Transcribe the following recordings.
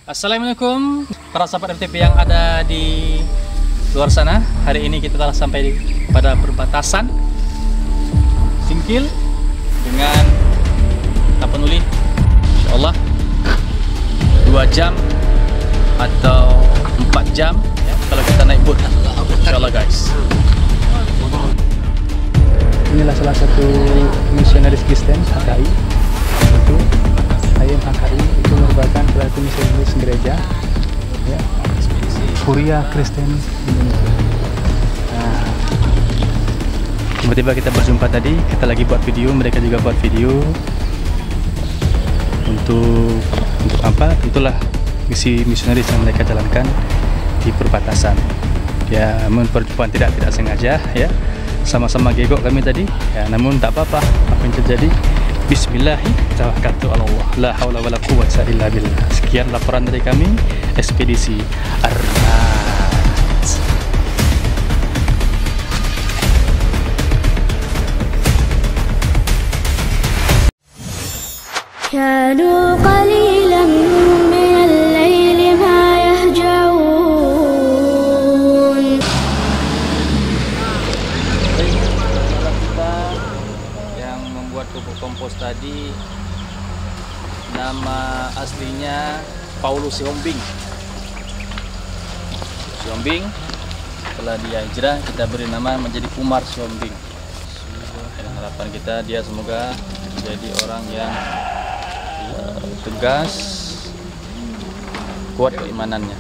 Assalamualaikum para sahabat FTP yang ada di luar sana. Hari ini kita telah sampai pada perbatasan Singkil dengan Tapanuli. Insyaallah 2 jam atau 4 jam ya, kalau kita naik boat. Insyaallah guys. Inilah salah satu misionaris Kristen HKI. Itu IM HKI itu merupakan salah satu misionaris gereja ya, Kuria Kristen Indonesia. Nah, Tiba-tiba kita berjumpa tadi, kita lagi buat video, mereka juga buat video. Untuk apa? Itulah misi misionaris yang mereka jalankan di perbatasan. Ya, perjumpaan tidak sengaja ya. Sama-sama gegok kami tadi. Ya, namun tak apa-apa apa yang terjadi. Bismillahirrahmanirrahim. Tawakkaltu 'ala Allah. La haula wala quwwata illa billah. Sekian laporan dari kami, ekspedisi Arnat. كانوا قليلا من الليل ما يهجعون. Kita yang membuat pupuk kompos tadi nama aslinya Paulus Siombing. Siombing setelah dia hijrah kita beri nama menjadi Umar Siombing. Dan harapan kita dia semoga menjadi orang yang tegas, kuat keimanannya.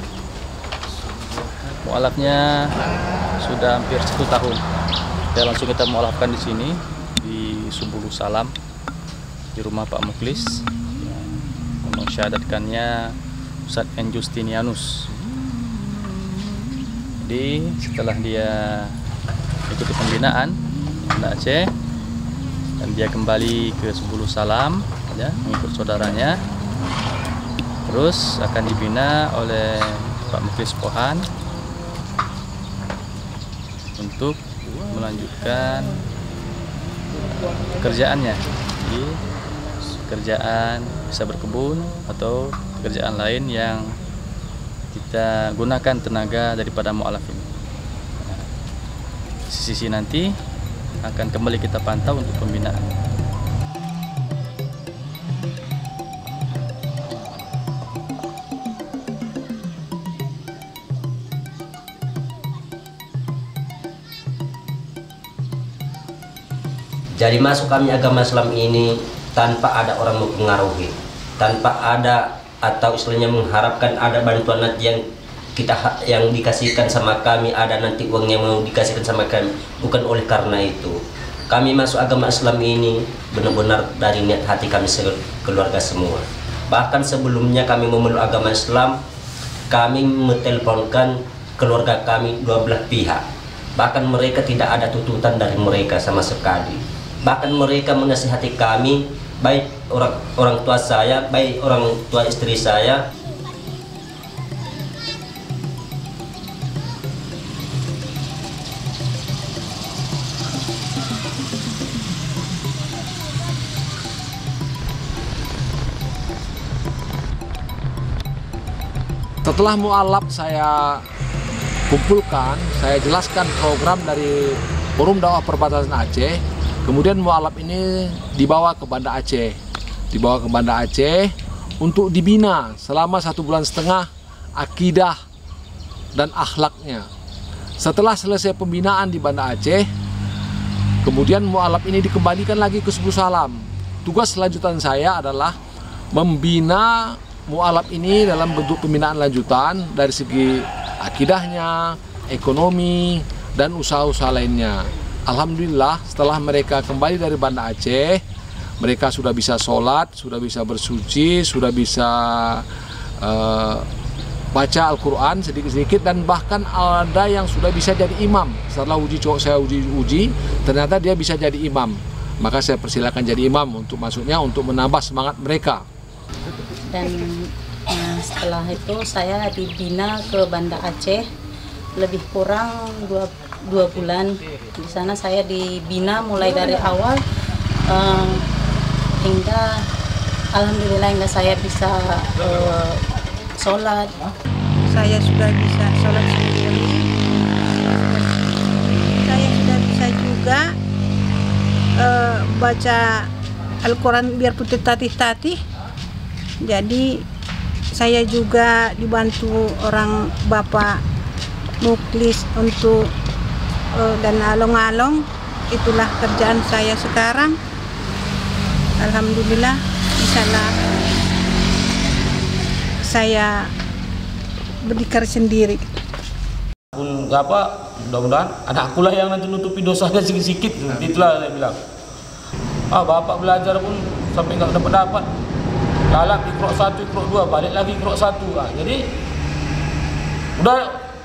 Mualafnya sudah hampir 1 tahun. Ya, langsung kita mualafkan di sini di Subulu Salam di rumah Pak Muklis. Mensyahadatkannya Ustadz N. Justinianus. Jadi setelah dia ikuti pembinaan di Aceh dan dia kembali ke Subulu Salam ya, mengikut saudaranya, terus akan dibina oleh Pak Muklis Pohan untuk melanjutkan pekerjaannya. Jadi pekerjaan bisa berkebun atau pekerjaan lain yang kita gunakan tenaga daripada mu'alaf ini. Nah, sisi nanti akan kembali kita pantau untuk pembinaan. Jadi masuk kami agama Islam ini tanpa ada orang mempengaruhi, tanpa ada atau istilahnya mengharapkan ada bantuan nanti yang dikasihkan sama kami, ada nanti uangnya mau dikasihkan sama kami. Bukan oleh karena itu kami masuk agama Islam ini benar-benar dari niat hati kami keluarga semua. Bahkan sebelumnya kami memeluk agama Islam, kami menelponkan keluarga kami 12 pihak. Bahkan mereka tidak ada tuntutan dari mereka sama sekali. Bahkan mereka menasihati kami, baik orang tua saya, baik orang tua istri saya. Setelah mualaf saya kumpulkan, saya jelaskan program dari Forum Dakwah Perbatasan Aceh. Kemudian mualaf ini dibawa ke Banda Aceh, untuk dibina selama 1,5 bulan akidah dan akhlaknya. Setelah selesai pembinaan di Banda Aceh, kemudian mualaf ini dikembalikan lagi ke Subulu Salam. Tugas selanjutan saya adalah membina mualaf ini dalam bentuk pembinaan lanjutan dari segi akidahnya, ekonomi, dan usaha-usaha lainnya. Alhamdulillah setelah mereka kembali dari Banda Aceh, mereka sudah bisa sholat, sudah bisa bersuci, sudah bisa baca Al-Quran sedikit-sedikit, dan bahkan ada yang sudah bisa jadi imam. Setelah saya uji, ternyata dia bisa jadi imam. Maka saya persilakan jadi imam untuk masuknya, untuk menambah semangat mereka. Dan setelah itu saya dibina ke Banda Aceh lebih kurang 2 bulan. Di sana saya dibina mulai dari awal hingga alhamdulillah hingga saya bisa sholat. Saya sudah bisa sholat sendiri. Saya sudah bisa juga baca Al-Quran biar putih tatih-tatih. Jadi saya juga dibantu orang bapak muklis untuk dan along-along. Itulah kerjaan saya sekarang. Alhamdulillah, insyaallah saya berdikar sendiri. Pun apa, mudah-mudahan anakku lah yang nanti nutupi dosanya sedikit-sedikit. Itulah saya bilang. Bapak belajar pun sampai nggak dapat. Lalat Iqra 1, Iqra 2, balik lagi Iqra 1. Jadi udah,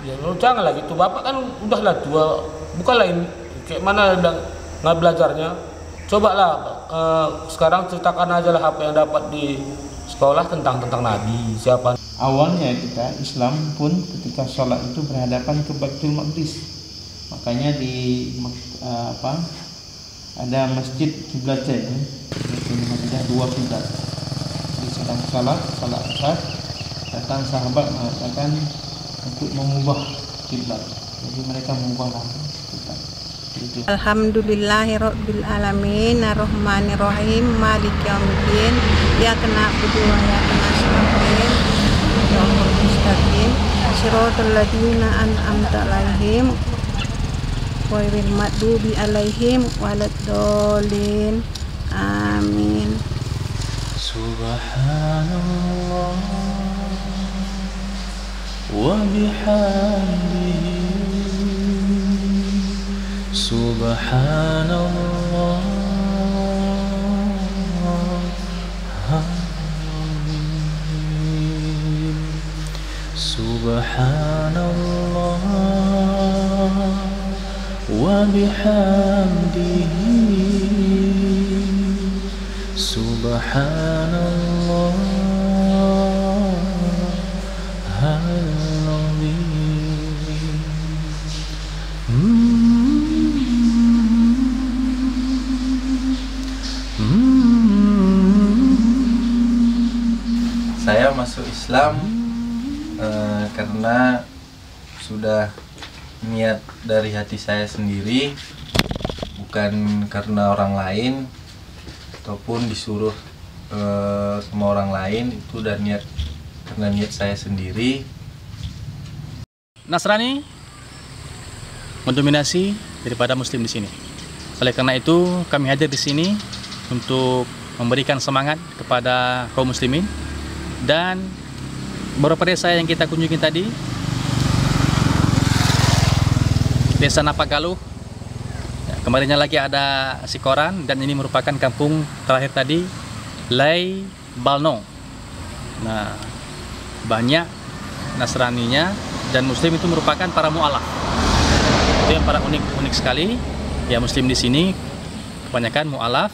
ya janganlah gitu. Bapak kan udahlah tua, bukanlah ini kayak mana nggak belajarnya. Cobalah sekarang ceritakan aja lah apa yang dapat di sekolah tentang Nabi siapa. Awalnya kita Islam pun ketika sholat itu berhadapan ke Baitul Maqdis, makanya di ada masjid kiblatnya, ada 2 kiblat. Di sedang salat asar, datang sahabat mengatakan untuk mengubah kiblat, jadi mereka mengubah kiblat. Alhamdulillahirabbil alamin arrahmanirrahim maliki yaumiddin iyyaka na'budu wa iyyaka nasta'in ihdinas mustaqim shiratal ladzina an'amta 'alaihim ghairil maghdubi 'alaihim waladdallin amin. Subhanallah wa bihamdihi Subhanallah Subhanallah wa bihamdihi Subhanallah Saya masuk Islam karena sudah niat dari hati saya sendiri, bukan karena orang lain ataupun disuruh sama orang lain. Itu udah niat karena niat saya sendiri. Nasrani mendominasi daripada Muslim di sini. Oleh karena itu kami hadir di sini untuk memberikan semangat kepada kaum Muslimin. Dan beberapa desa yang kita kunjungi tadi, Desa Napagaluh, kemarinnya lagi ada Sikoran, dan ini merupakan kampung terakhir tadi, Lai Balno. Nah, banyak Nasraninya dan Muslim itu merupakan para mu'alaf. Itu yang para unik sekali. Ya, Muslim di sini kebanyakan mu'alaf,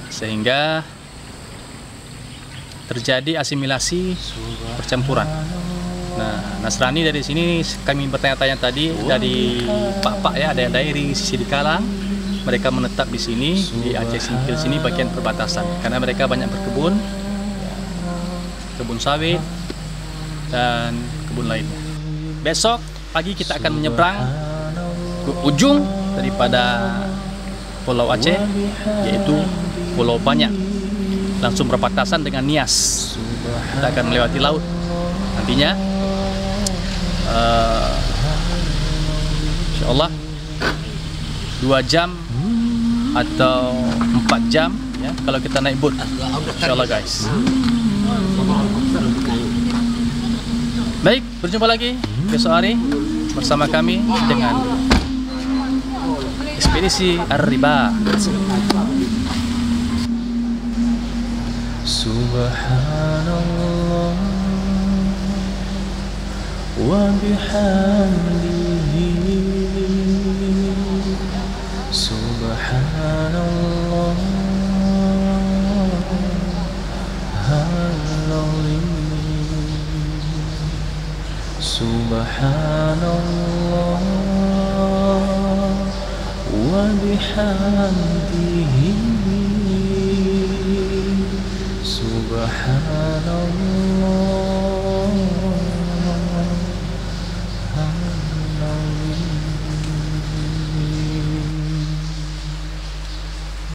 sehingga terjadi asimilasi percampuran. Nah, Nasrani dari sini kami bertanya-tanya tadi dari Pak ya, ada yang dari sisi di Kalang, mereka menetap di sini di Aceh Singkil sini bagian perbatasan karena mereka banyak berkebun, kebun sawit dan kebun lainnya. Besok pagi kita akan menyeberang ke ujung daripada Pulau Aceh, yaitu Pulau Banyak, langsung berbatasan dengan Nias. Kita akan melewati laut nantinya. Insyaallah 2 jam atau 4 jam ya kalau kita naik boat. Insyaallah guys. Baik, berjumpa lagi besok hari bersama kami dengan ekspedisi Ar-Riba. Subhanallah wa bihamdihi Subhanallah Subhanallah wa bihamdihi Subhanallah